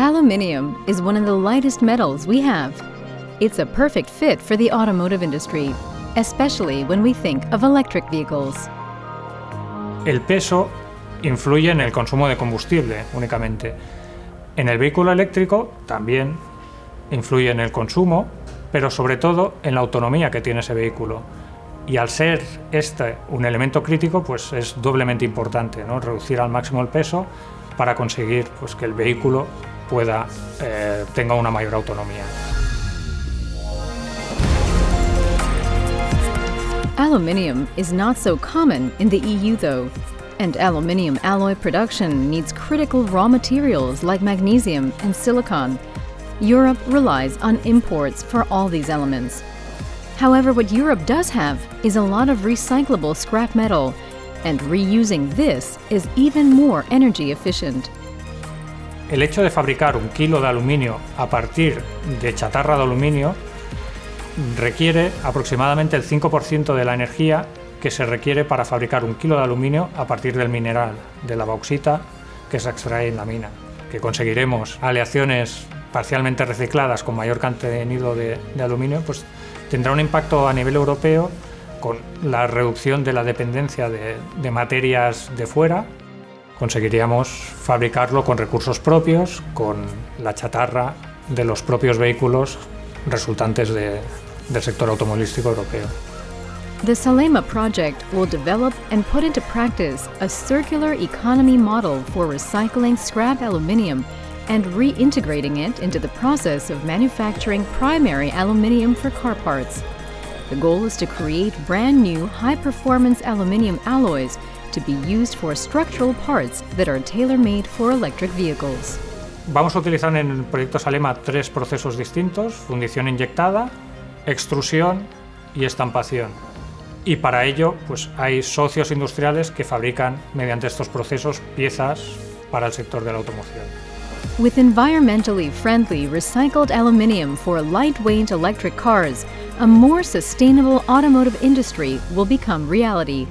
Aluminium is one of the lightest metals we have. It's a perfect fit for the automotive industry, especially when we think of electric vehicles. El peso influye en el consumo de combustible únicamente. En el vehículo eléctrico también influye en el consumo, pero sobre todo en la autonomía que tiene ese vehículo. Y al ser este un elemento crítico, pues es doblemente importante, ¿no? Reducir al máximo el peso para conseguir pues, que el vehículo tenga una mayor autonomía. Aluminium is not so common in the EU though, and aluminium alloy production needs critical raw materials like magnesium and silicon. Europe relies on imports for all these elements. However, what Europe does have is a lot of recyclable scrap metal, and reusing this is even more energy efficient. El hecho de fabricar un kilo de aluminio a partir de chatarra de aluminio requiere aproximadamente el 5% de la energía que se requiere para fabricar un kilo de aluminio a partir del mineral, de la bauxita que se extrae en la mina. Que conseguiremos aleaciones parcialmente recicladas con mayor contenido de aluminio, pues tendrá un impacto a nivel europeo con la reducción de la dependencia de materias de fuera. Conseguiríamos fabricarlo con recursos propios, con la chatarra de los propios vehículos resultantes del sector automovilístico europeo. The Salema project will develop and put into practice a circular economy model for recycling scrap aluminium and reintegrating it into the process of manufacturing primary aluminium for car parts. The goal is to create brand new high-performance aluminium alloys to be used for structural parts that are tailor-made for electric vehicles. Vamos a utilizar en el proyecto Salema 3 procesos distintos: fundición inyectada, extrusión y estampación. Y para ello, pues hay socios industriales que fabrican mediante estos procesos piezas para el sector de la automoción. With environmentally friendly recycled aluminium for lightweight electric cars, a more sustainable automotive industry will become reality.